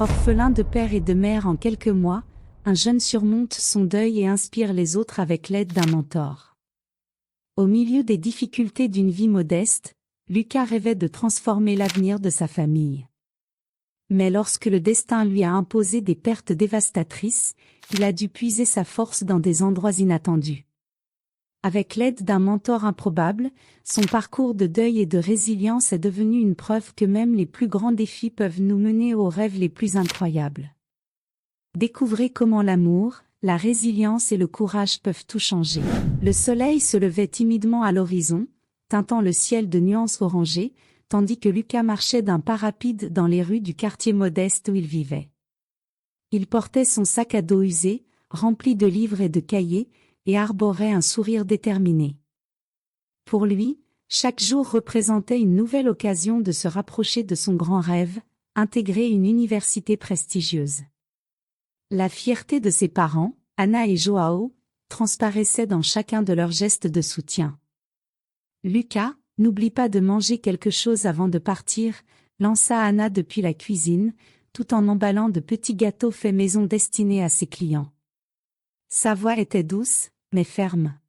Orphelin de père et de mère en quelques mois, un jeune surmonte son deuil et inspire les autres avec l'aide d'un mentor. Au milieu des difficultés d'une vie modeste, Lucas rêvait de transformer l'avenir de sa famille. Mais lorsque le destin lui a imposé des pertes dévastatrices, il a dû puiser sa force dans des endroits inattendus. Avec l'aide d'un mentor improbable, son parcours de deuil et de résilience est devenu une preuve que même les plus grands défis peuvent nous mener aux rêves les plus incroyables. Découvrez comment l'amour, la résilience et le courage peuvent tout changer. Le soleil se levait timidement à l'horizon, teintant le ciel de nuances orangées, tandis que Lucas marchait d'un pas rapide dans les rues du quartier modeste où il vivait. Il portait son sac à dos usé, rempli de livres et de cahiers, et arborait un sourire déterminé. Pour lui, chaque jour représentait une nouvelle occasion de se rapprocher de son grand rêve, intégrer une université prestigieuse. La fierté de ses parents, Anna et Joao, transparaissait dans chacun de leurs gestes de soutien. Lucas, n'oublie pas de manger quelque chose avant de partir, lança Anna depuis la cuisine, tout en emballant de petits gâteaux faits maison destinés à ses clients. Sa voix était douce, mais ferme.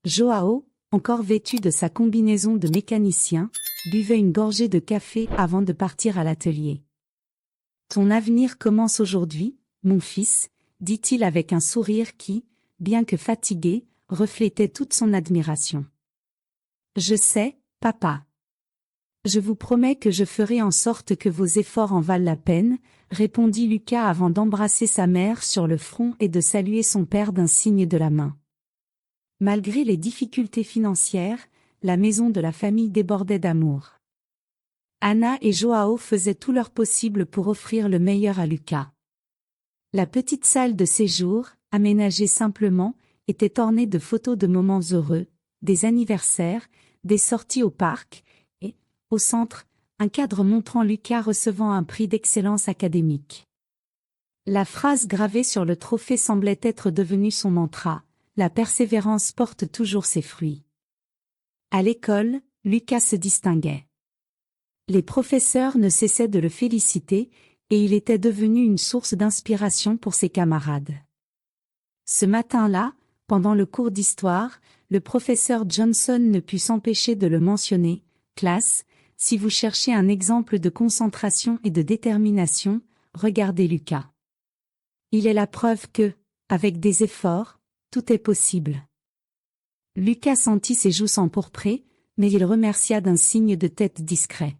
Joao, encore vêtu de sa combinaison de mécanicien, buvait une gorgée de café avant de partir à l'atelier. « Ton avenir commence aujourd'hui, mon fils, » dit-il avec un sourire qui, bien que fatigué, reflétait toute son admiration. « Je sais, papa. Je vous promets que je ferai en sorte que vos efforts en valent la peine, » répondit Lucas avant d'embrasser sa mère sur le front et de saluer son père d'un signe de la main. Malgré les difficultés financières, la maison de la famille débordait d'amour. Anna et Joao faisaient tout leur possible pour offrir le meilleur à Lucas. La petite salle de séjour, aménagée simplement, était ornée de photos de moments heureux, des anniversaires, des sorties au parc, et, au centre, un cadre montrant Lucas recevant un prix d'excellence académique. La phrase gravée sur le trophée semblait être devenue son mantra, « La persévérance porte toujours ses fruits ». À l'école, Lucas se distinguait. Les professeurs ne cessaient de le féliciter, et il était devenu une source d'inspiration pour ses camarades. Ce matin-là, pendant le cours d'histoire, le professeur Johnson ne put s'empêcher de le mentionner. « Classe, si vous cherchez un exemple de concentration et de détermination, regardez Lucas. Il est la preuve que, avec des efforts, tout est possible. » Lucas sentit ses joues s'empourprer, mais il remercia d'un signe de tête discret.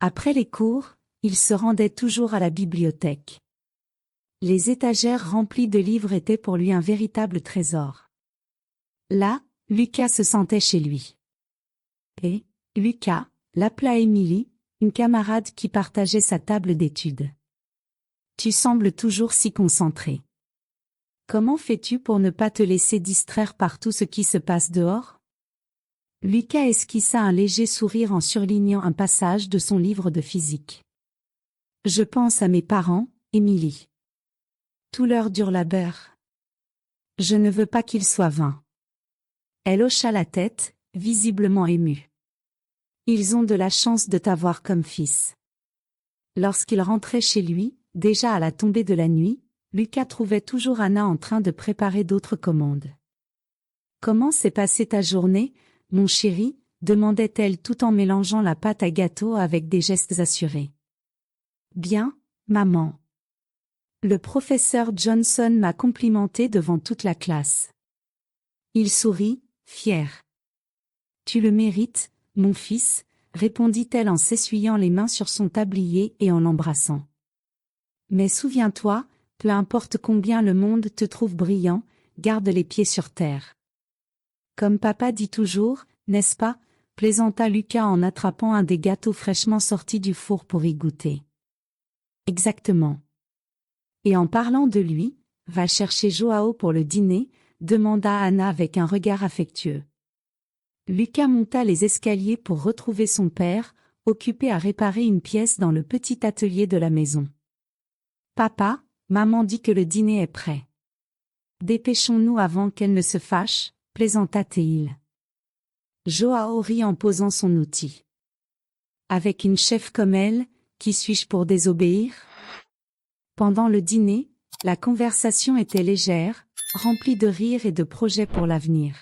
Après les cours, il se rendait toujours à la bibliothèque. Les étagères remplies de livres étaient pour lui un véritable trésor. Là, Lucas se sentait chez lui. Et, Lucas, l'appela Émilie, une camarade qui partageait sa table d'études. « Tu sembles toujours si concentré. Comment fais-tu pour ne pas te laisser distraire par tout ce qui se passe dehors ?» Lucas esquissa un léger sourire en surlignant un passage de son livre de physique. « Je pense à mes parents, Émilie. Tout leur dur labeur. Je ne veux pas qu'il soit vain. » Elle hocha la tête, visiblement émue. « Ils ont de la chance de t'avoir comme fils. » Lorsqu'il rentrait chez lui, déjà à la tombée de la nuit, Lucas trouvait toujours Anna en train de préparer d'autres commandes. « Comment s'est passée ta journée, mon chéri ?» demandait-elle tout en mélangeant la pâte à gâteau avec des gestes assurés. « Bien, maman. Le professeur Johnson m'a complimenté devant toute la classe. » Il sourit, fier. « Tu le mérites, mon fils, » répondit-elle en s'essuyant les mains sur son tablier et en l'embrassant. « Mais souviens-toi, peu importe combien le monde te trouve brillant, garde les pieds sur terre. Comme papa dit toujours, n'est-ce pas ?» plaisanta Lucas en attrapant un des gâteaux fraîchement sortis du four pour y goûter. « Exactement. Et en parlant de lui, va chercher Joao pour le dîner ?» demanda Anna avec un regard affectueux. Lucas monta les escaliers pour retrouver son père, occupé à réparer une pièce dans le petit atelier de la maison. « Papa, maman dit que le dîner est prêt. Dépêchons-nous avant qu'elle ne se fâche, » plaisanta Théil. Joao rit en posant son outil. « Avec une chef comme elle, qui suis-je pour désobéir ?» Pendant le dîner, la conversation était légère, remplie de rires et de projets pour l'avenir.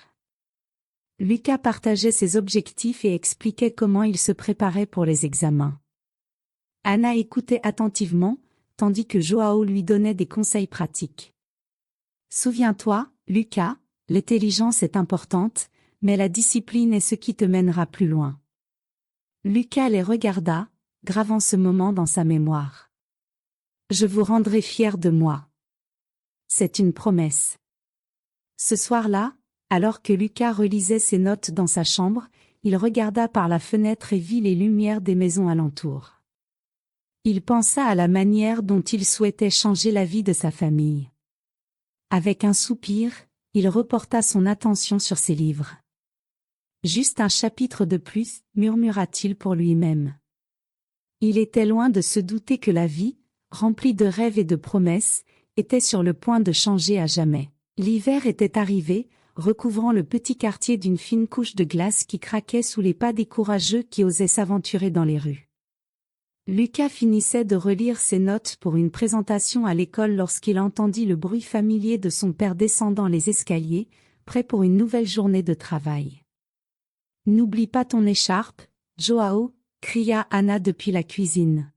Lucas partageait ses objectifs et expliquait comment il se préparait pour les examens. Anna écoutait attentivement, tandis que Joao lui donnait des conseils pratiques. Souviens-toi, Lucas, l'intelligence est importante, mais la discipline est ce qui te mènera plus loin. Lucas les regarda, gravant ce moment dans sa mémoire. Je vous rendrai fier de moi. C'est une promesse. Ce soir-là, alors que Lucas relisait ses notes dans sa chambre, il regarda par la fenêtre et vit les lumières des maisons alentour. Il pensa à la manière dont il souhaitait changer la vie de sa famille. Avec un soupir, il reporta son attention sur ses livres. Juste un chapitre de plus, murmura-t-il pour lui-même. Il était loin de se douter que la vie, remplie de rêves et de promesses, était sur le point de changer à jamais. L'hiver était arrivé, recouvrant le petit quartier d'une fine couche de glace qui craquait sous les pas des courageux qui osaient s'aventurer dans les rues. Lucas finissait de relire ses notes pour une présentation à l'école lorsqu'il entendit le bruit familier de son père descendant les escaliers, prêt pour une nouvelle journée de travail. « N'oublie pas ton écharpe, Joao !» cria Anna depuis la cuisine.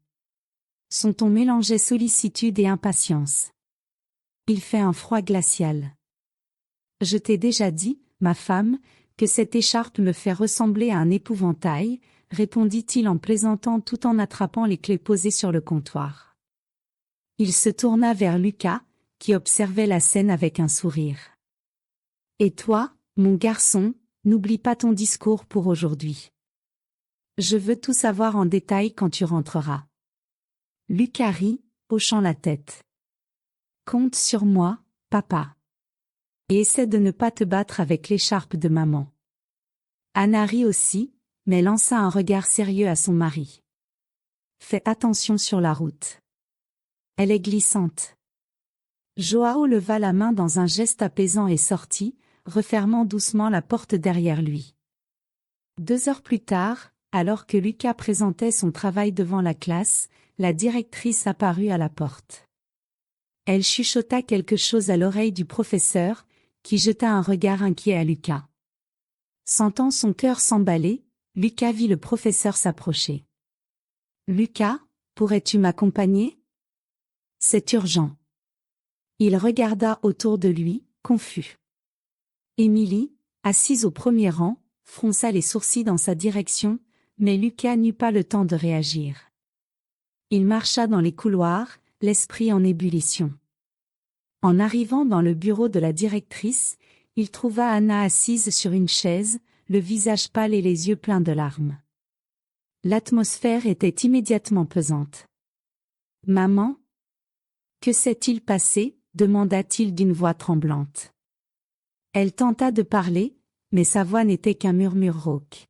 Son ton mélangeait sollicitude et impatience. « Il fait un froid glacial. »« Je t'ai déjà dit, ma femme, que cette écharpe me fait ressembler à un épouvantail, » répondit-il en plaisantant tout en attrapant les clés posées sur le comptoir. Il se tourna vers Lucas, qui observait la scène avec un sourire. « Et toi, mon garçon, n'oublie pas ton discours pour aujourd'hui. Je veux tout savoir en détail quand tu rentreras. » Lucas rit, hochant la tête. « Compte sur moi, papa. Et essaie de ne pas te battre avec l'écharpe de maman. » Anna rit aussi, mais lança un regard sérieux à son mari. « Fais attention sur la route. Elle est glissante. » Joao leva la main dans un geste apaisant et sortit, refermant doucement la porte derrière lui. 2 heures plus tard, alors que Lucas présentait son travail devant la classe, la directrice apparut à la porte. Elle chuchota quelque chose à l'oreille du professeur, qui jeta un regard inquiet à Lucas. Sentant son cœur s'emballer, Lucas vit le professeur s'approcher. « Lucas, pourrais-tu m'accompagner ? C'est urgent. » Il regarda autour de lui, confus. Émilie, assise au premier rang, fronça les sourcils dans sa direction, mais Lucas n'eut pas le temps de réagir. Il marcha dans les couloirs, l'esprit en ébullition. En arrivant dans le bureau de la directrice, il trouva Anna assise sur une chaise, le visage pâle et les yeux pleins de larmes. L'atmosphère était immédiatement pesante. « Maman ? Que s'est-il passé ? » demanda-t-il d'une voix tremblante. Elle tenta de parler, mais sa voix n'était qu'un murmure rauque.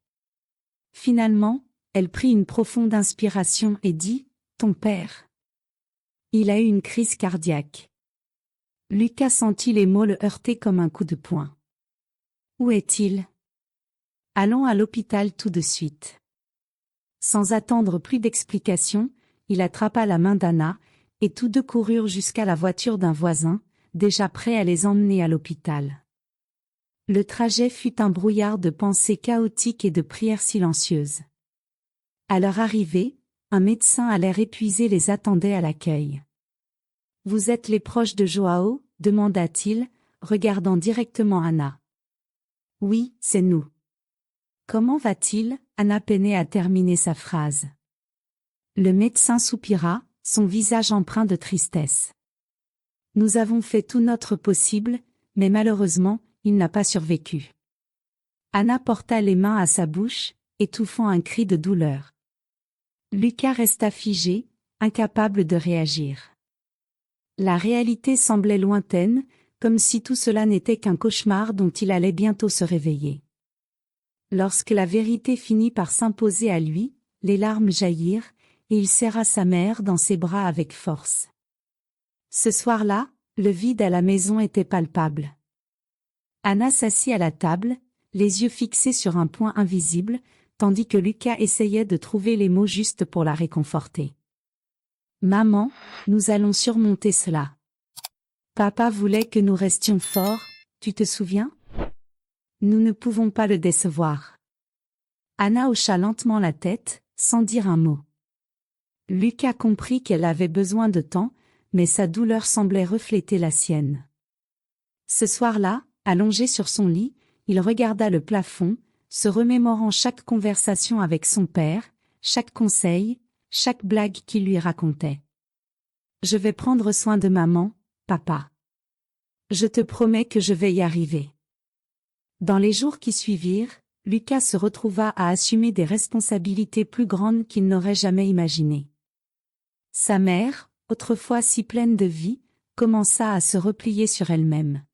Finalement, elle prit une profonde inspiration et dit « Ton père. Il a eu une crise cardiaque. » Lucas sentit les mots le heurter comme un coup de poing. « Où est-il ? Allons à l'hôpital tout de suite. » Sans attendre plus d'explications, il attrapa la main d'Anna, et tous deux coururent jusqu'à la voiture d'un voisin, déjà prêt à les emmener à l'hôpital. Le trajet fut un brouillard de pensées chaotiques et de prières silencieuses. À leur arrivée, un médecin à l'air épuisé les attendait à l'accueil. « Vous êtes les proches de Joao ? » demanda-t-il, regardant directement Anna. « Oui, c'est nous. »« Comment va-t-il ?» Anna peinait à terminer sa phrase. Le médecin soupira, son visage empreint de tristesse. « Nous avons fait tout notre possible, mais malheureusement, il n'a pas survécu. » Anna porta les mains à sa bouche, étouffant un cri de douleur. Lucas resta figé, incapable de réagir. La réalité semblait lointaine, comme si tout cela n'était qu'un cauchemar dont il allait bientôt se réveiller. Lorsque la vérité finit par s'imposer à lui, les larmes jaillirent, et il serra sa mère dans ses bras avec force. Ce soir-là, le vide à la maison était palpable. Anna s'assit à la table, les yeux fixés sur un point invisible, tandis que Lucas essayait de trouver les mots justes pour la réconforter. « Maman, nous allons surmonter cela. Papa voulait que nous restions forts, tu te souviens? Nous ne pouvons pas le décevoir. Anna hocha lentement la tête, sans dire un mot. Lucas comprit qu'elle avait besoin de temps, mais sa douleur semblait refléter la sienne. Ce soir-là, allongé sur son lit, il regarda le plafond, se remémorant chaque conversation avec son père, chaque conseil, chaque blague qu'il lui racontait. « Je vais prendre soin de maman, papa. Je te promets que je vais y arriver. » Dans les jours qui suivirent, Lucas se retrouva à assumer des responsabilités plus grandes qu'il n'aurait jamais imaginées. Sa mère, autrefois si pleine de vie, commença à se replier sur elle-même.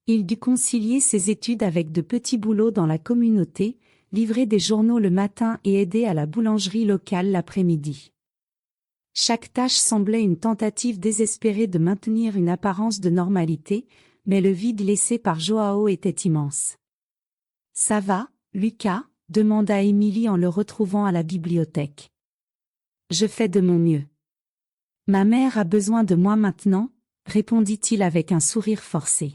Il dut concilier ses études avec de petits boulots dans la communauté, livrer des journaux le matin et aider à la boulangerie locale l'après-midi. Chaque tâche semblait une tentative désespérée de maintenir une apparence de normalité, mais le vide laissé par Joao était immense. « Ça va, Lucas ?» demanda Émilie en le retrouvant à la bibliothèque. « Je fais de mon mieux. »« Ma mère a besoin de moi maintenant ?» répondit-il avec un sourire forcé.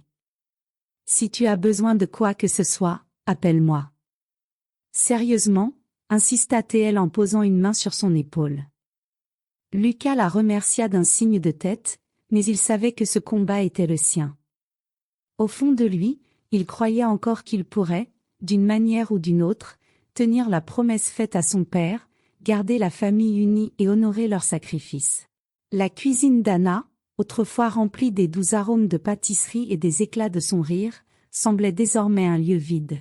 « Si tu as besoin de quoi que ce soit, appelle-moi. » Sérieusement, insista-t-elle en posant une main sur son épaule. Lucas la remercia d'un signe de tête, mais il savait que ce combat était le sien. Au fond de lui, il croyait encore qu'il pourrait, d'une manière ou d'une autre, tenir la promesse faite à son père, garder la famille unie et honorer leur sacrifice. La cuisine d'Anna, autrefois remplie des doux arômes de pâtisserie et des éclats de son rire, semblait désormais un lieu vide.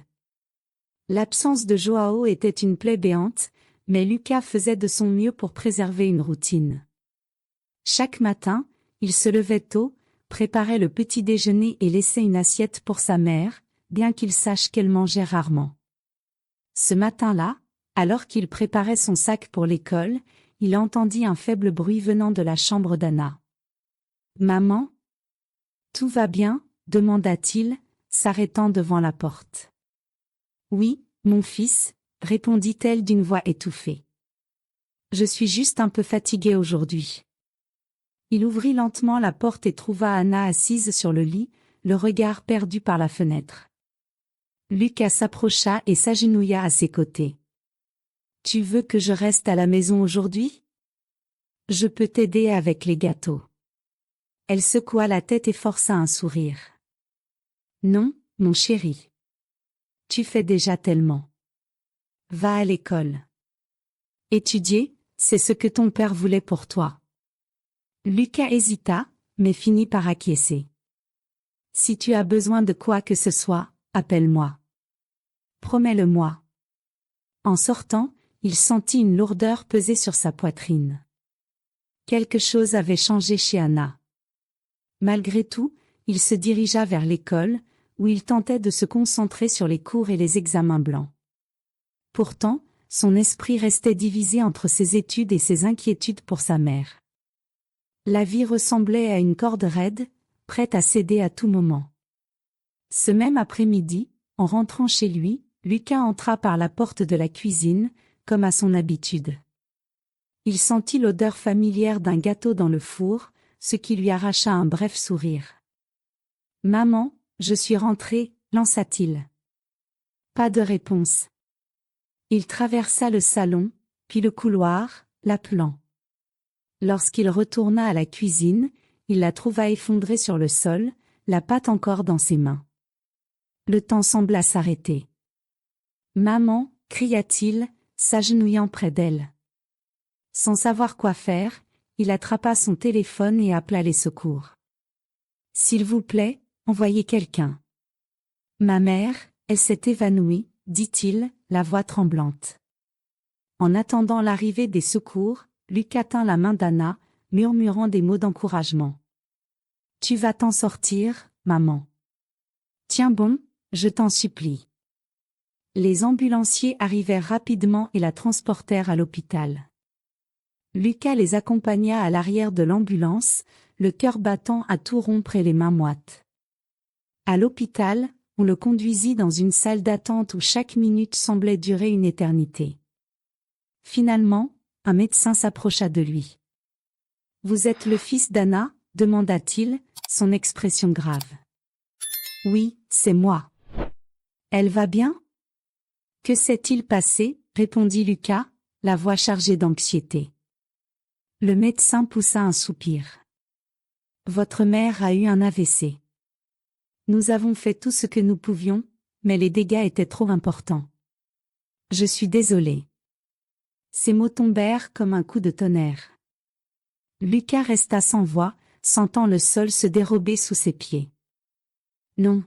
L'absence de Joao était une plaie béante, mais Lucas faisait de son mieux pour préserver une routine. Chaque matin, il se levait tôt, préparait le petit déjeuner et laissait une assiette pour sa mère, bien qu'il sache qu'elle mangeait rarement. Ce matin-là, alors qu'il préparait son sac pour l'école, il entendit un faible bruit venant de la chambre d'Anna. « Maman ? Tout va bien ? » demanda-t-il, s'arrêtant devant la porte. « Oui, mon fils, » répondit-elle d'une voix étouffée. « Je suis juste un peu fatiguée aujourd'hui. » Il ouvrit lentement la porte et trouva Anna assise sur le lit, le regard perdu par la fenêtre. Lucas s'approcha et s'agenouilla à ses côtés. « Tu veux que je reste à la maison aujourd'hui ? Je peux t'aider avec les gâteaux. » Elle secoua la tête et força un sourire. « Non, mon chéri. Tu fais déjà tellement. Va à l'école. Étudier, c'est ce que ton père voulait pour toi. » Lucas hésita, mais finit par acquiescer. « Si tu as besoin de quoi que ce soit, appelle-moi. Promets-le-moi. » En sortant, il sentit une lourdeur peser sur sa poitrine. Quelque chose avait changé chez Anna. Malgré tout, il se dirigea vers l'école, où il tentait de se concentrer sur les cours et les examens blancs. Pourtant, son esprit restait divisé entre ses études et ses inquiétudes pour sa mère. La vie ressemblait à une corde raide, prête à céder à tout moment. Ce même après-midi, en rentrant chez lui, Lucas entra par la porte de la cuisine, comme à son habitude. Il sentit l'odeur familière d'un gâteau dans le four, ce qui lui arracha un bref sourire. « Maman, je suis rentré » lança-t-il. Pas de réponse. Il traversa le salon, puis le couloir, l'appelant. Lorsqu'il retourna à la cuisine, il la trouva effondrée sur le sol, la pâte encore dans ses mains. Le temps sembla s'arrêter. « Maman » cria-t-il, s'agenouillant près d'elle. Sans savoir quoi faire, il attrapa son téléphone et appela les secours. « S'il vous plaît, envoyez quelqu'un. »« Ma mère, elle s'est évanouie, » dit-il, la voix tremblante. En attendant l'arrivée des secours, Lucas tint la main d'Anna, murmurant des mots d'encouragement. « Tu vas t'en sortir, maman. Tiens bon, je t'en supplie. » Les ambulanciers arrivèrent rapidement et la transportèrent à l'hôpital. Lucas les accompagna à l'arrière de l'ambulance, le cœur battant à tout rompre et les mains moites. À l'hôpital, on le conduisit dans une salle d'attente où chaque minute semblait durer une éternité. Finalement, un médecin s'approcha de lui. Vous êtes le fils d'Anna? Demanda-t-il, son expression grave. Oui, c'est moi. Elle va bien? Que s'est-il passé? Répondit Lucas, la voix chargée d'anxiété. Le médecin poussa un soupir. Votre mère a eu un AVC. Nous avons fait tout ce que nous pouvions, mais les dégâts étaient trop importants. Je suis désolé. Ces mots tombèrent comme un coup de tonnerre. Lucas resta sans voix, sentant le sol se dérober sous ses pieds. Non.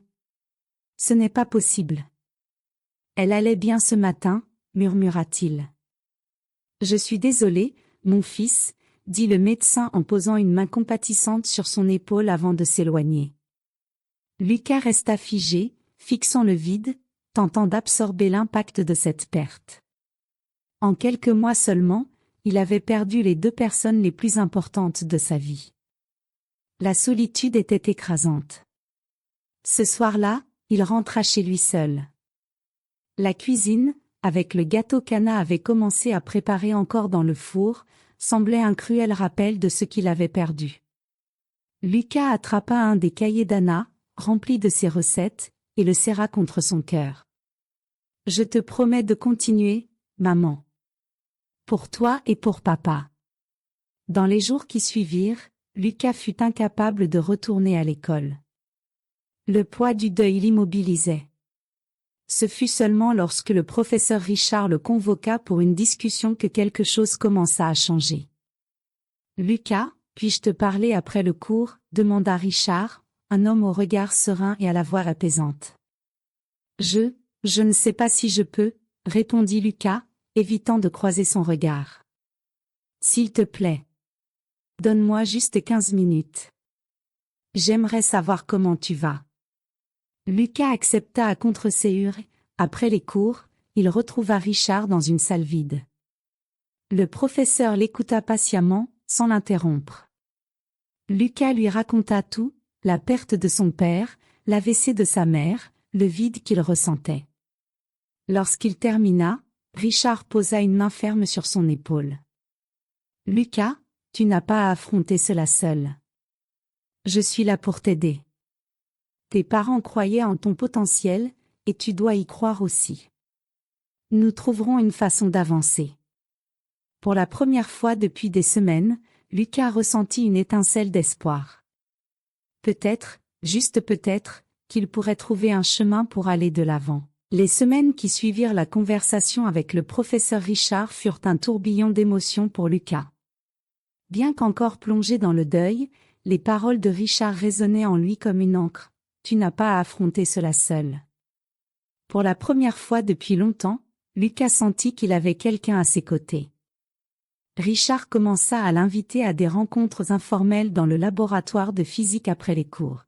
Ce n'est pas possible. Elle allait bien ce matin, murmura-t-il. Je suis désolé, mon fils, dit le médecin en posant une main compatissante sur son épaule avant de s'éloigner. Lucas resta figé, fixant le vide, tentant d'absorber l'impact de cette perte. En quelques mois seulement, il avait perdu les 2 personnes les plus importantes de sa vie. La solitude était écrasante. Ce soir-là, il rentra chez lui seul. La cuisine, avec le gâteau qu'Anna avait commencé à préparer encore dans le four, semblait un cruel rappel de ce qu'il avait perdu. Lucas attrapa un des cahiers d'Anna, rempli de ses recettes, et le serra contre son cœur. « Je te promets de continuer, maman. Pour toi et pour papa. » Dans les jours qui suivirent, Lucas fut incapable de retourner à l'école. Le poids du deuil l'immobilisait. Ce fut seulement lorsque le professeur Richard le convoqua pour une discussion que quelque chose commença à changer. « Lucas, puis-je te parler après le cours ?» demanda Richard, un homme au regard serein et à la voix apaisante. « Je ne sais pas si je peux, » répondit Lucas, évitant de croiser son regard. « S'il te plaît. Donne-moi juste 15 minutes. J'aimerais savoir comment tu vas. » Lucas accepta à contre-séhur. Après les cours, il retrouva Richard dans une salle vide. Le professeur l'écouta patiemment, sans l'interrompre. Lucas lui raconta tout, la perte de son père, l'AVC de sa mère, le vide qu'il ressentait. Lorsqu'il termina, Richard posa une main ferme sur son épaule. « Lucas, tu n'as pas à affronter cela seul. Je suis là pour t'aider. Tes parents croyaient en ton potentiel, et tu dois y croire aussi. Nous trouverons une façon d'avancer. » Pour la première fois depuis des semaines, Lucas ressentit une étincelle d'espoir. Peut-être, juste peut-être, qu'il pourrait trouver un chemin pour aller de l'avant. Les semaines qui suivirent la conversation avec le professeur Richard furent un tourbillon d'émotions pour Lucas. Bien qu'encore plongé dans le deuil, les paroles de Richard résonnaient en lui comme une encre. Tu n'as pas à affronter cela seul. Pour la première fois depuis longtemps, Lucas sentit qu'il avait quelqu'un à ses côtés. Richard commença à l'inviter à des rencontres informelles dans le laboratoire de physique après les cours.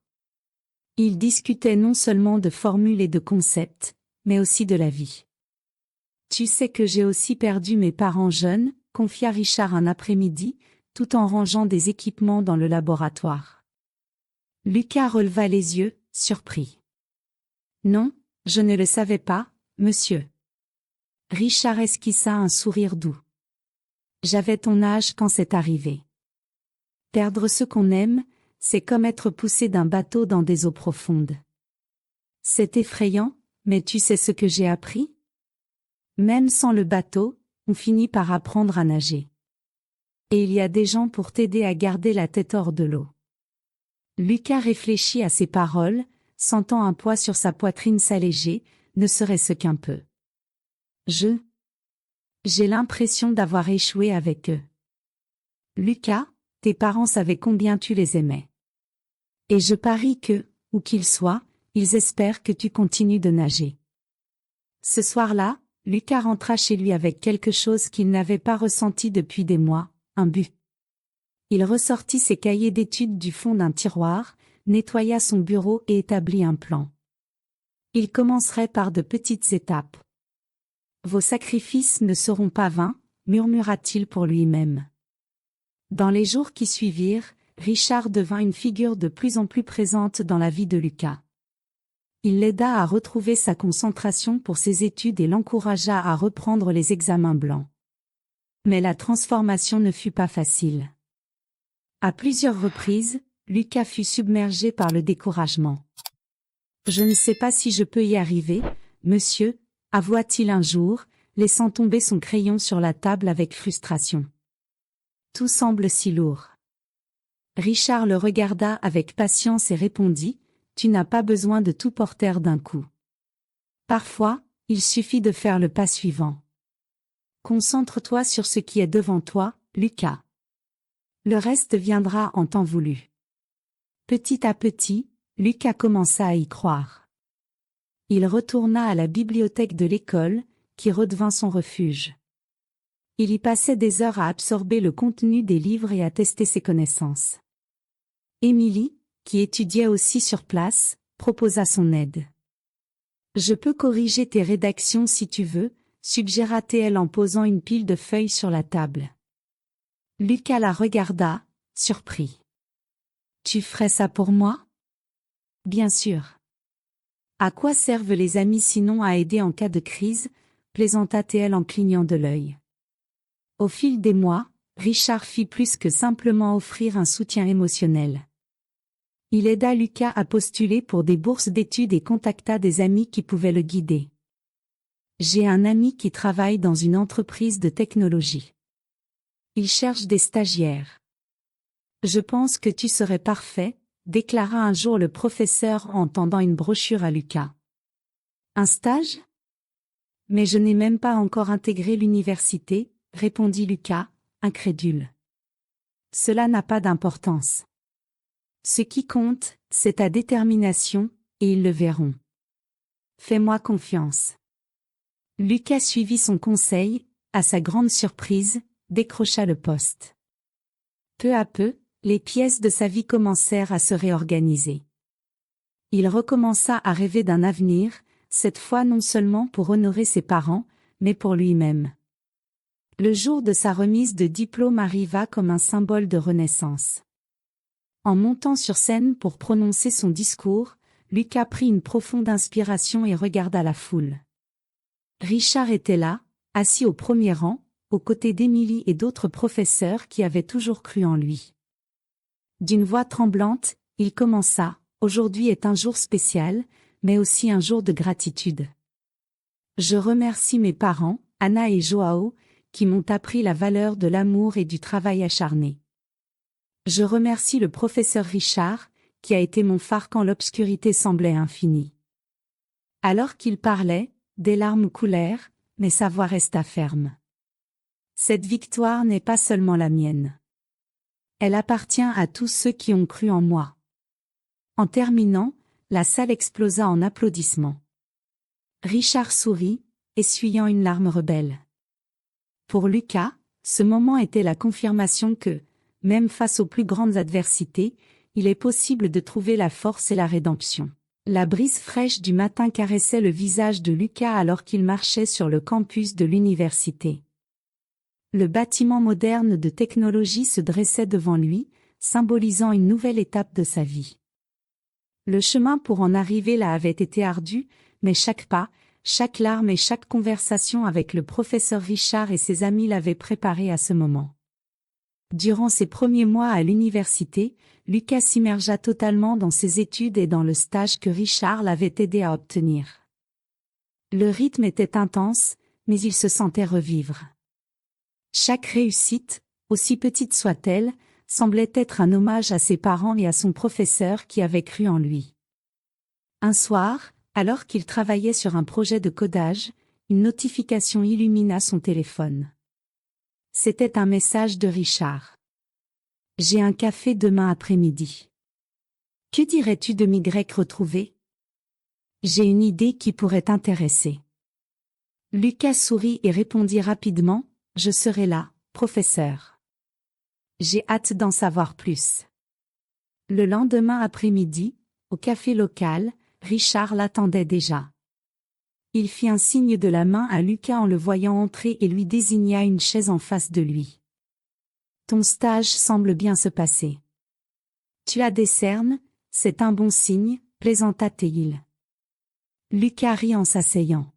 Ils discutaient non seulement de formules et de concepts, mais aussi de la vie. « Tu sais que j'ai aussi perdu mes parents jeunes », confia Richard un après-midi, tout en rangeant des équipements dans le laboratoire. Lucas releva les yeux, surpris. « Non, je ne le savais pas, monsieur. » Richard esquissa un sourire doux. « J'avais ton âge quand c'est arrivé. Perdre ce qu'on aime, c'est comme être poussé d'un bateau dans des eaux profondes. C'est effrayant, mais tu sais ce que j'ai appris? Même sans le bateau, on finit par apprendre à nager. Et il y a des gens pour t'aider à garder la tête hors de l'eau. » Lucas réfléchit à ces paroles, sentant un poids sur sa poitrine s'alléger, ne serait-ce qu'un peu. « J'ai l'impression d'avoir échoué avec eux. » Lucas, tes parents savaient combien tu les aimais. Et je parie que, où qu'ils soient, ils espèrent que tu continues de nager. Ce soir-là, Lucas rentra chez lui avec quelque chose qu'il n'avait pas ressenti depuis des mois, un but. Il ressortit ses cahiers d'études du fond d'un tiroir, nettoya son bureau et établit un plan. Il commencerait par de petites étapes. « Vos sacrifices ne seront pas vains », murmura-t-il pour lui-même. Dans les jours qui suivirent, Richard devint une figure de plus en plus présente dans la vie de Lucas. Il l'aida à retrouver sa concentration pour ses études et l'encouragea à reprendre les examens blancs. Mais la transformation ne fut pas facile. À plusieurs reprises, Lucas fut submergé par le découragement. « Je ne sais pas si je peux y arriver, monsieur », avoua-t-il un jour, laissant tomber son crayon sur la table avec frustration. Tout semble si lourd. Richard le regarda avec patience et répondit, « Tu n'as pas besoin de tout porter d'un coup. Parfois, il suffit de faire le pas suivant. Concentre-toi sur ce qui est devant toi, Lucas. Le reste viendra en temps voulu. » Petit à petit, Lucas commença à y croire. Il retourna à la bibliothèque de l'école, qui redevint son refuge. Il y passait des heures à absorber le contenu des livres et à tester ses connaissances. Émilie, qui étudiait aussi sur place, proposa son aide. « Je peux corriger tes rédactions si tu veux », suggéra-t-elle en posant une pile de feuilles sur la table. Lucas la regarda, surpris. « Tu ferais ça pour moi ? » ?»« Bien sûr. »« À quoi servent les amis sinon à aider en cas de crise ?» plaisanta-t-elle en clignant de l'œil. Au fil des mois, Richard fit plus que simplement offrir un soutien émotionnel. Il aida Lucas à postuler pour des bourses d'études et contacta des amis qui pouvaient le guider. « J'ai un ami qui travaille dans une entreprise de technologie. Il cherche des stagiaires. Je pense que tu serais parfait, » déclara un jour le professeur en tendant une brochure à Lucas. « Un stage ? Mais je n'ai même pas encore intégré l'université, » répondit Lucas, incrédule. « Cela n'a pas d'importance. Ce qui compte, c'est ta détermination, et ils le verront. Fais-moi confiance. » Lucas suivit son conseil, à sa grande surprise, décrocha le poste. Peu à peu, les pièces de sa vie commencèrent à se réorganiser. Il recommença à rêver d'un avenir, cette fois non seulement pour honorer ses parents, mais pour lui-même. Le jour de sa remise de diplôme arriva comme un symbole de renaissance. En montant sur scène pour prononcer son discours, Lucas prit une profonde inspiration et regarda la foule. Richard était là, assis au premier rang, aux côtés d'Émilie et d'autres professeurs qui avaient toujours cru en lui. D'une voix tremblante, il commença, « Aujourd'hui est un jour spécial, mais aussi un jour de gratitude. Je remercie mes parents, Anna et Joao, qui m'ont appris la valeur de l'amour et du travail acharné. Je remercie le professeur Richard, qui a été mon phare quand l'obscurité semblait infinie. » Alors qu'il parlait, des larmes coulèrent, mais sa voix resta ferme. « Cette victoire n'est pas seulement la mienne. Elle appartient à tous ceux qui ont cru en moi. » En terminant, la salle explosa en applaudissements. Richard sourit, essuyant une larme rebelle. Pour Lucas, ce moment était la confirmation que, même face aux plus grandes adversités, il est possible de trouver la force et la rédemption. La brise fraîche du matin caressait le visage de Lucas alors qu'il marchait sur le campus de l'université. Le bâtiment moderne de technologie se dressait devant lui, symbolisant une nouvelle étape de sa vie. Le chemin pour en arriver là avait été ardu, mais chaque pas, chaque larme et chaque conversation avec le professeur Richard et ses amis l'avaient préparé à ce moment. Durant ses premiers mois à l'université, Lucas s'immergea totalement dans ses études et dans le stage que Richard l'avait aidé à obtenir. Le rythme était intense, mais il se sentait revivre. Chaque réussite, aussi petite soit-elle, semblait être un hommage à ses parents et à son professeur qui avait cru en lui. Un soir, alors qu'il travaillait sur un projet de codage, une notification illumina son téléphone. C'était un message de Richard. « J'ai un café demain après-midi. Que dirais-tu de m'y retrouver ? J'ai une idée qui pourrait t'intéresser. » Lucas sourit et répondit rapidement, « Je serai là, professeur. J'ai hâte d'en savoir plus. » Le lendemain après-midi, au café local, Richard l'attendait déjà. Il fit un signe de la main à Lucas en le voyant entrer et lui désigna une chaise en face de lui. « Ton stage semble bien se passer. Tu as des cernes, c'est un bon signe, » plaisanta-t-il. Lucas rit en s'asseyant.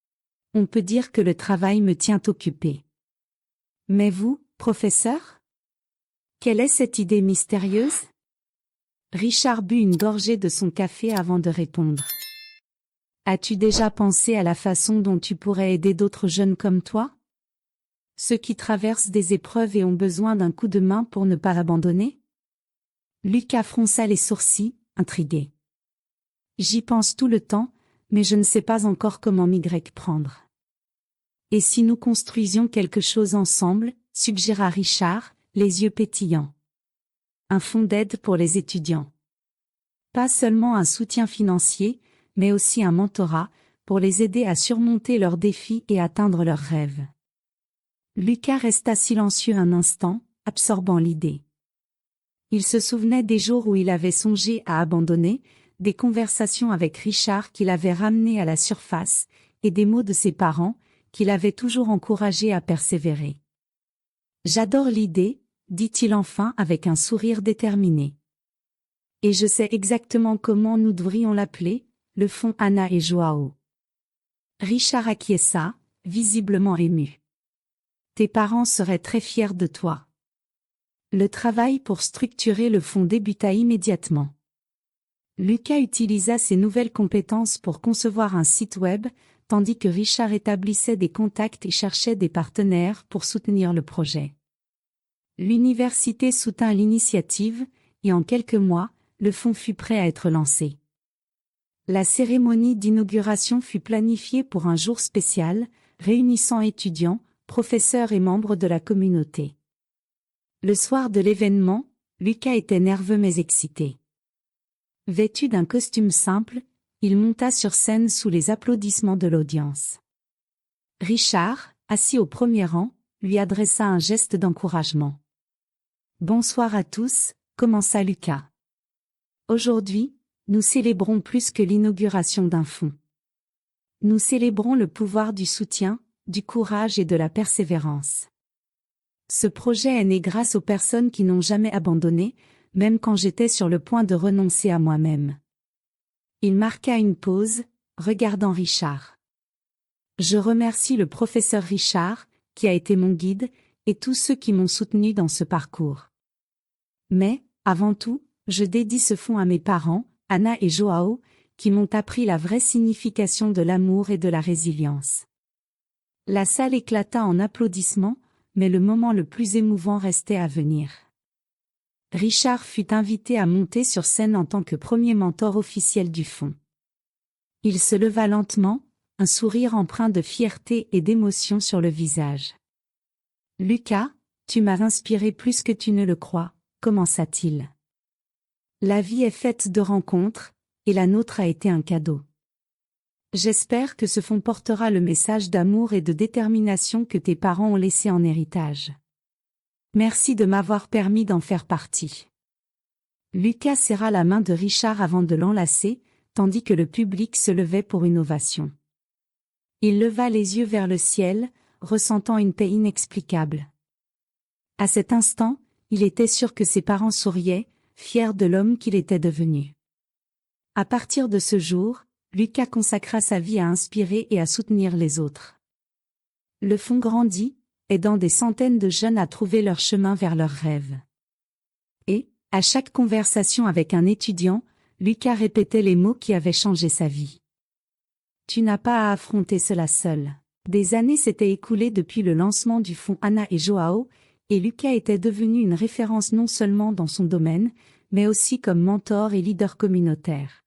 « On peut dire que le travail me tient occupé. Mais vous, professeur ? Quelle est cette idée mystérieuse? Richard but une gorgée de son café avant de répondre. As-tu déjà pensé à la façon dont tu pourrais aider d'autres jeunes comme toi? Ceux qui traversent des épreuves et ont besoin d'un coup de main pour ne pas abandonner? Lucas fronça les sourcils, intrigué. J'y pense tout le temps, mais je ne sais pas encore comment m'y prendre. Et si nous construisions quelque chose ensemble, suggéra Richard, les yeux pétillants. Un fonds d'aide pour les étudiants. Pas seulement un soutien financier, mais aussi un mentorat, pour les aider à surmonter leurs défis et atteindre leurs rêves. Lucas resta silencieux un instant, absorbant l'idée. Il se souvenait des jours où il avait songé à abandonner, des conversations avec Richard qui l'avaient ramené à la surface, et des mots de ses parents, qui l'avaient toujours encouragé à persévérer. J'adore l'idée, dit-il enfin avec un sourire déterminé. Et je sais exactement comment nous devrions l'appeler, le fonds Anna et Joao. Richard acquiesça, visiblement ému. Tes parents seraient très fiers de toi. Le travail pour structurer le fonds débuta immédiatement. Lucas utilisa ses nouvelles compétences pour concevoir un site web, tandis que Richard établissait des contacts et cherchait des partenaires pour soutenir le projet. L'université soutint l'initiative, et en quelques mois, le fonds fut prêt à être lancé. La cérémonie d'inauguration fut planifiée pour un jour spécial, réunissant étudiants, professeurs et membres de la communauté. Le soir de l'événement, Lucas était nerveux mais excité. Vêtu d'un costume simple, il monta sur scène sous les applaudissements de l'audience. Richard, assis au premier rang, lui adressa un geste d'encouragement. « Bonsoir à tous », commença Lucas. « Aujourd'hui, nous célébrons plus que l'inauguration d'un fonds. Nous célébrons le pouvoir du soutien, du courage et de la persévérance. Ce projet est né grâce aux personnes qui n'ont jamais abandonné, même quand j'étais sur le point de renoncer à moi-même. » Il marqua une pause, regardant Richard. « Je remercie le professeur Richard, qui a été mon guide, et tous ceux qui m'ont soutenu dans ce parcours. Mais, avant tout, je dédie ce fonds à mes parents, Anna et Joao, qui m'ont appris la vraie signification de l'amour et de la résilience. » La salle éclata en applaudissements, mais le moment le plus émouvant restait à venir. Richard fut invité à monter sur scène en tant que premier mentor officiel du fonds. Il se leva lentement, un sourire empreint de fierté et d'émotion sur le visage. « Lucas, tu m'as inspiré plus que tu ne le crois, » commença-t-il. « La vie est faite de rencontres, et la nôtre a été un cadeau. J'espère que ce fonds portera le message d'amour et de détermination que tes parents ont laissé en héritage. Merci de m'avoir permis d'en faire partie. » Lucas serra la main de Richard avant de l'enlacer, tandis que le public se levait pour une ovation. Il leva les yeux vers le ciel, ressentant une paix inexplicable. À cet instant, il était sûr que ses parents souriaient, fiers de l'homme qu'il était devenu. À partir de ce jour, Lucas consacra sa vie à inspirer et à soutenir les autres. Le fonds grandit, aidant des centaines de jeunes à trouver leur chemin vers leurs rêves. Et, à chaque conversation avec un étudiant, Lucas répétait les mots qui avaient changé sa vie. « Tu n'as pas à affronter cela seul. » Des années s'étaient écoulées depuis le lancement du fonds Anna et Joao, et Lucas était devenu une référence non seulement dans son domaine, mais aussi comme mentor et leader communautaire.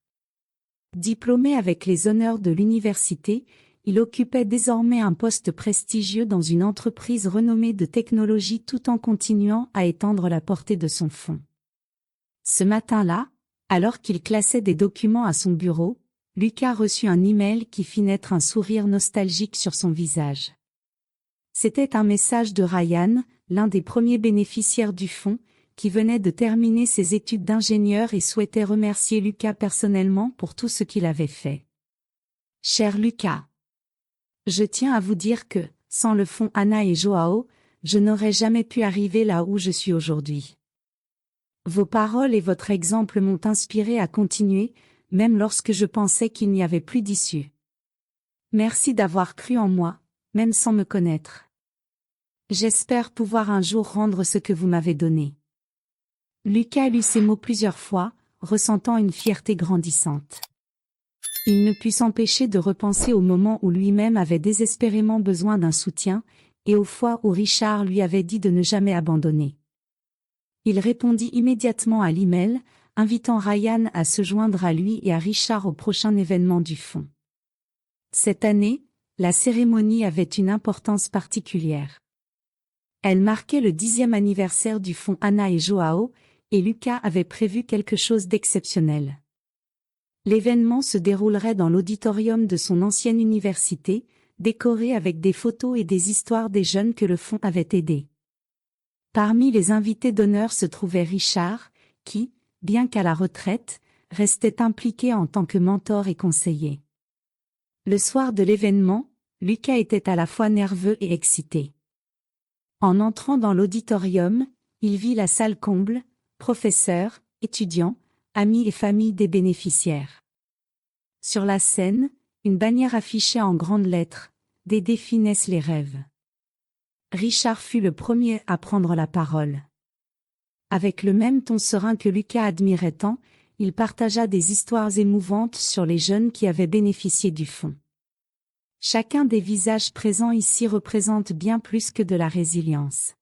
Diplômé avec les honneurs de l'université, il occupait désormais un poste prestigieux dans une entreprise renommée de technologie tout en continuant à étendre la portée de son fonds. Ce matin-là, alors qu'il classait des documents à son bureau, Lucas reçut un email qui fit naître un sourire nostalgique sur son visage. C'était un message de Ryan, l'un des premiers bénéficiaires du fonds, qui venait de terminer ses études d'ingénieur et souhaitait remercier Lucas personnellement pour tout ce qu'il avait fait. « Cher Lucas, je tiens à vous dire que, sans le fonds Anna et Joao, je n'aurais jamais pu arriver là où je suis aujourd'hui. Vos paroles et votre exemple m'ont inspiré à continuer, même lorsque je pensais qu'il n'y avait plus d'issue. Merci d'avoir cru en moi, même sans me connaître. J'espère pouvoir un jour rendre ce que vous m'avez donné. Lucas lut ces mots plusieurs fois, ressentant une fierté grandissante. Il ne put s'empêcher de repenser au moment où lui-même avait désespérément besoin d'un soutien, et aux fois où Richard lui avait dit de ne jamais abandonner. Il répondit immédiatement à l'email, invitant Ryan à se joindre à lui et à Richard au prochain événement du fonds. Cette année, la cérémonie avait une importance particulière. Elle marquait le 10e anniversaire du fonds Anna et Joao, et Lucas avait prévu quelque chose d'exceptionnel. L'événement se déroulerait dans l'auditorium de son ancienne université, décoré avec des photos et des histoires des jeunes que le fonds avait aidés. Parmi les invités d'honneur se trouvait Richard, qui, bien qu'à la retraite, restait impliqué en tant que mentor et conseiller. Le soir de l'événement, Lucas était à la fois nerveux et excité. En entrant dans l'auditorium, il vit la salle comble, professeurs, étudiants, amis et familles des bénéficiaires. Sur la scène, une bannière affichait en grandes lettres « Des défis naissent les rêves ». Richard fut le premier à prendre la parole. Avec le même ton serein que Lucas admirait tant, il partagea des histoires émouvantes sur les jeunes qui avaient bénéficié du fonds. Chacun des visages présents ici représente bien plus que de la résilience.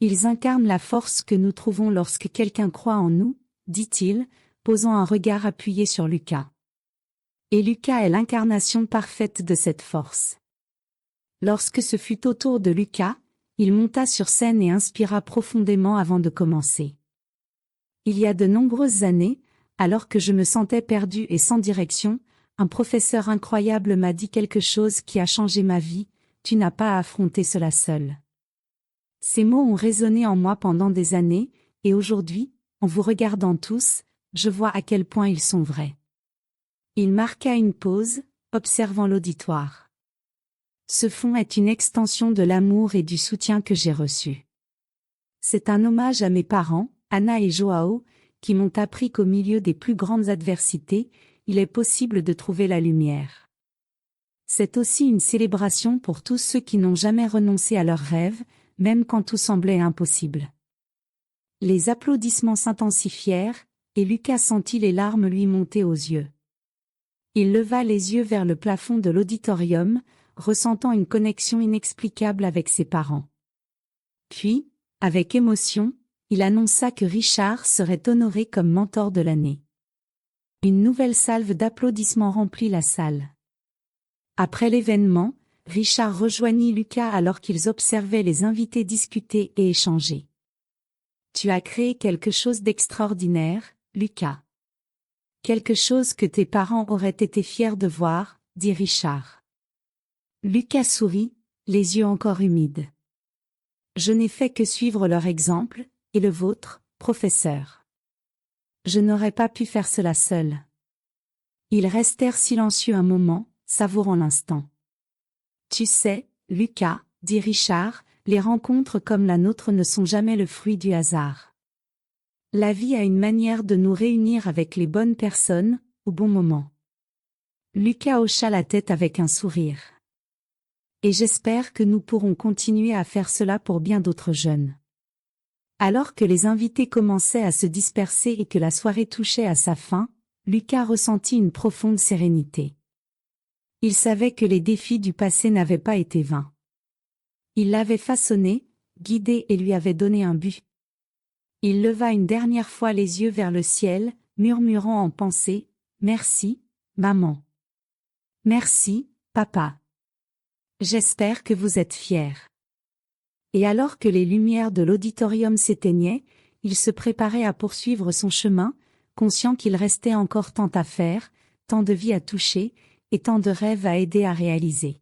Ils incarnent la force que nous trouvons lorsque quelqu'un croit en nous, dit-il, posant un regard appuyé sur Lucas. Et Lucas est l'incarnation parfaite de cette force. Lorsque ce fut au tour de Lucas, il monta sur scène et inspira profondément avant de commencer. Il y a de nombreuses années, alors que je me sentais perdu et sans direction, un professeur incroyable m'a dit quelque chose qui a changé ma vie, tu n'as pas à affronter cela seul. Ces mots ont résonné en moi pendant des années, et aujourd'hui, en vous regardant tous, je vois à quel point ils sont vrais. Il marqua une pause, observant l'auditoire. Ce fonds est une extension de l'amour et du soutien que j'ai reçu. C'est un hommage à mes parents, Anna et Joao, qui m'ont appris qu'au milieu des plus grandes adversités, il est possible de trouver la lumière. C'est aussi une célébration pour tous ceux qui n'ont jamais renoncé à leurs rêves, même quand tout semblait impossible. Les applaudissements s'intensifièrent, et Lucas sentit les larmes lui monter aux yeux. Il leva les yeux vers le plafond de l'auditorium, ressentant une connexion inexplicable avec ses parents. Puis, avec émotion, il annonça que Richard serait honoré comme mentor de l'année. Une nouvelle salve d'applaudissements remplit la salle. Après l'événement, Richard rejoignit Lucas alors qu'ils observaient les invités discuter et échanger. « Tu as créé quelque chose d'extraordinaire, Lucas. Quelque chose que tes parents auraient été fiers de voir, » dit Richard. Lucas sourit, les yeux encore humides. « Je n'ai fait que suivre leur exemple, et le vôtre, professeur. Je n'aurais pas pu faire cela seul. » Ils restèrent silencieux un moment, savourant l'instant. « Tu sais, Lucas, » dit Richard, « les rencontres comme la nôtre ne sont jamais le fruit du hasard. La vie a une manière de nous réunir avec les bonnes personnes, au bon moment. » Lucas hocha la tête avec un sourire. « Et j'espère que nous pourrons continuer à faire cela pour bien d'autres jeunes. » Alors que les invités commençaient à se disperser et que la soirée touchait à sa fin, Lucas ressentit une profonde sérénité. Il savait que les défis du passé n'avaient pas été vains. Il l'avait façonné, guidé et lui avait donné un but. Il leva une dernière fois les yeux vers le ciel, murmurant en pensée, « Merci, maman. Merci, papa. J'espère que vous êtes fiers. » Et alors que les lumières de l'auditorium s'éteignaient, il se préparait à poursuivre son chemin, conscient qu'il restait encore tant à faire, tant de vies à toucher, et tant de rêves à aider à réaliser.